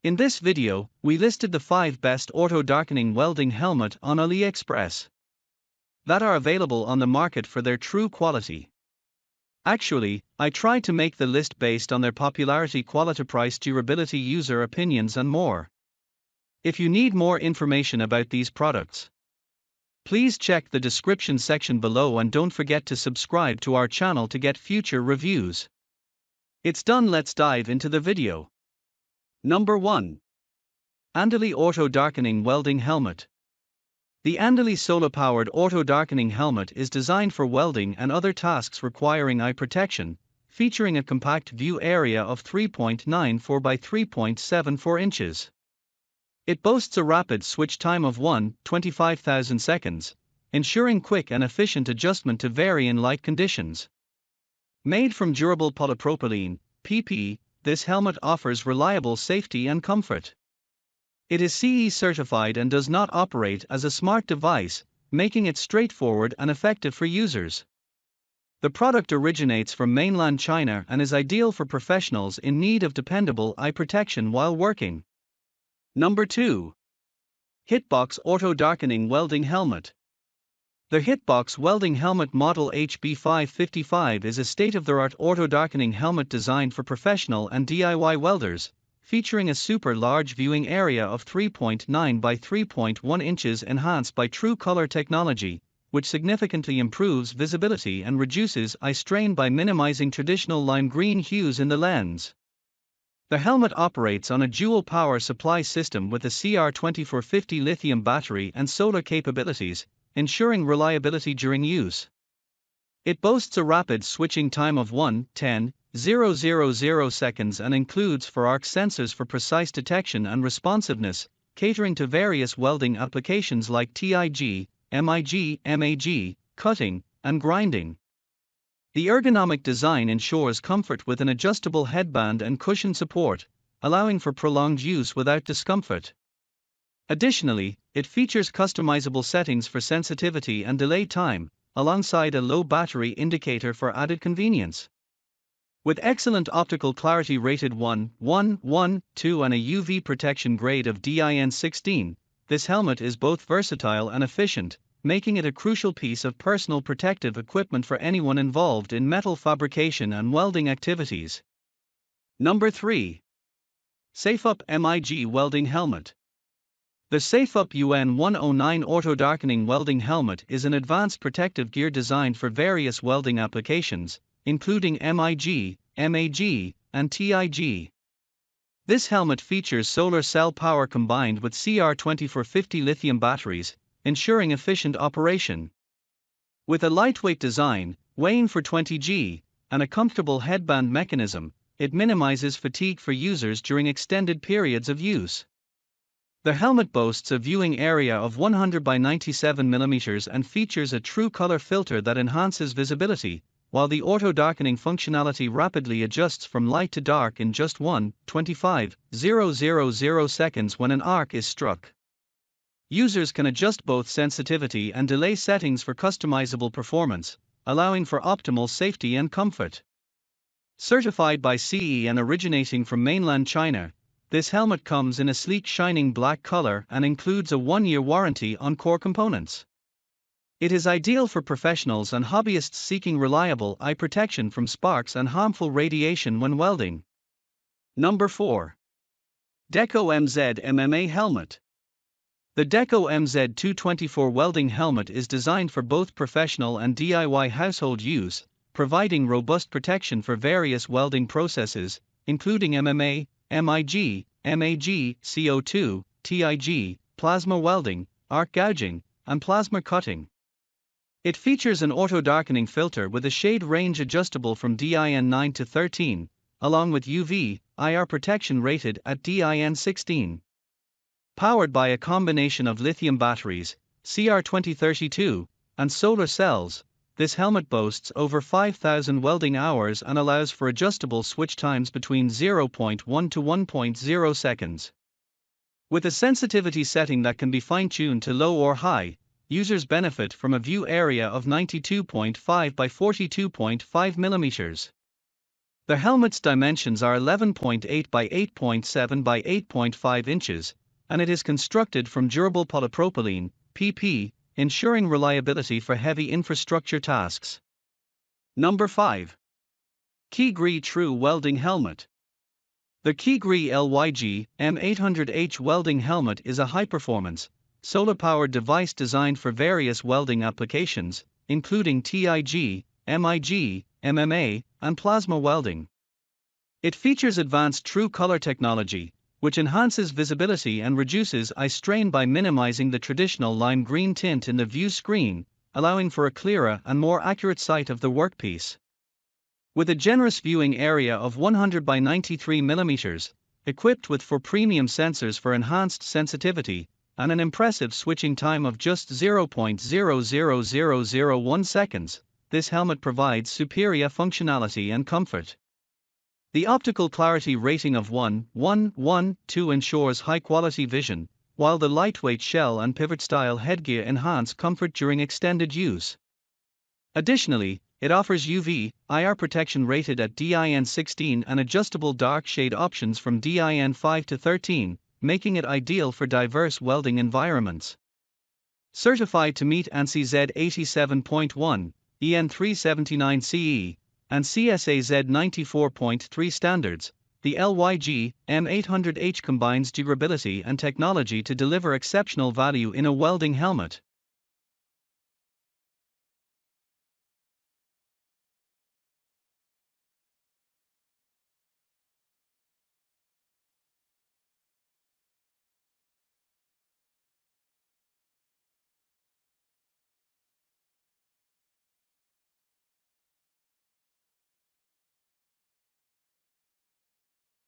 In this video, we listed the 5 best auto-darkening welding helmet on Aliexpress that are available on the market for their true quality. Actually, I tried to make the list based on their popularity, quality, price, durability, user opinions and more. If you need more information about these products, please check the description section below and don't forget to subscribe to our channel to get future reviews. It's done, let's dive into the video. Number 1. ANDELI Auto Darkening Welding Helmet. The ANDELI solar-powered auto-darkening helmet is designed for welding and other tasks requiring eye protection, featuring a compact view area of 3.94 by 3.74 inches. It boasts a rapid switch time of 1/25,000 seconds, ensuring quick and efficient adjustment to varying light conditions. Made from durable polypropylene, PP, this helmet offers reliable safety and comfort. It is CE certified and does not operate as a smart device, making it straightforward and effective for users. The product originates from mainland China and is ideal for professionals in need of dependable eye protection while working. Number 2. HITBOX Auto Darkening Welding Helmet. The HITBOX welding helmet model HB555 is a state-of-the-art auto-darkening helmet designed for professional and DIY welders, featuring a super large viewing area of 3.9 by 3.1 inches enhanced by True Color technology, which significantly improves visibility and reduces eye strain by minimizing traditional lime green hues in the lens. The helmet operates on a dual power supply system with a CR2450 lithium battery and solar capabilities, ensuring reliability during use. It boasts a rapid switching time of 1/10,000 seconds and includes 4 arc sensors for precise detection and responsiveness, catering to various welding applications like TIG, MIG, MAG, cutting, and grinding. The ergonomic design ensures comfort with an adjustable headband and cushion support, allowing for prolonged use without discomfort. Additionally, it features customizable settings for sensitivity and delay time, alongside a low battery indicator for added convenience. With excellent optical clarity rated 1.1.1.2 and a UV protection grade of DIN16, this helmet is both versatile and efficient, making it a crucial piece of personal protective equipment for anyone involved in metal fabrication and welding activities. Number 3. SafeUp MIG Welding Helmet. The SafeUp UN-109 Auto Darkening Welding Helmet is an advanced protective gear designed for various welding applications, including MIG, MAG, and TIG. This helmet features solar cell power combined with CR2450 lithium batteries, ensuring efficient operation. With a lightweight design, weighing for 20 g, and a comfortable headband mechanism, it minimizes fatigue for users during extended periods of use. The helmet boasts a viewing area of 100 by 97 mm and features a True Color filter that enhances visibility, while the auto-darkening functionality rapidly adjusts from light to dark in just 1/25,000 seconds when an arc is struck. Users can adjust both sensitivity and delay settings for customizable performance, allowing for optimal safety and comfort. Certified by CE and originating from mainland China, this helmet comes in a sleek shining black color and includes a 1-year warranty on core components. It is ideal for professionals and hobbyists seeking reliable eye protection from sparks and harmful radiation when welding. Number 4. DEKO MZ MMA Helmet. The DEKO MZ 224 welding helmet is designed for both professional and DIY household use, providing robust protection for various welding processes, including MMA, MIG, MAG, CO2, TIG, plasma welding, arc gouging, and plasma cutting. It features an auto-darkening filter with a shade range adjustable from DIN9 to 13, along with UV, IR protection rated at DIN16. Powered by a combination of lithium batteries, CR2032, and solar cells, this helmet boasts over 5,000 welding hours and allows for adjustable switch times between 0.1 to 1.0 seconds. With a sensitivity setting that can be fine-tuned to low or high, users benefit from a view area of 92.5 by 42.5 mm. The helmet's dimensions are 11.8 by 8.7 by 8.5 inches, and it is constructed from durable polypropylene, PP, ensuring reliability for heavy infrastructure tasks. Number 5. KeyGree True Welding Helmet. The KeyGree LYG M800H welding helmet is a high-performance, solar-powered device designed for various welding applications, including TIG, MIG, MMA, and plasma welding. It features advanced true color technology, which enhances visibility and reduces eye strain by minimizing the traditional lime green tint in the view screen, allowing for a clearer and more accurate sight of the workpiece. With a generous viewing area of 100 by 93 mm, equipped with 4 premium sensors for enhanced sensitivity, and an impressive switching time of just 0.00001 seconds, this helmet provides superior functionality and comfort. The optical clarity rating of 1.1.1.2 ensures high-quality vision, while the lightweight shell and pivot-style headgear enhance comfort during extended use. Additionally, it offers UV, IR protection rated at DIN 16 and adjustable dark shade options from DIN 5 to 13, making it ideal for diverse welding environments. Certified to meet ANSI Z87.1, EN 379 CE, and CSA Z94.3 standards, the LYG M800H combines durability and technology to deliver exceptional value in a welding helmet.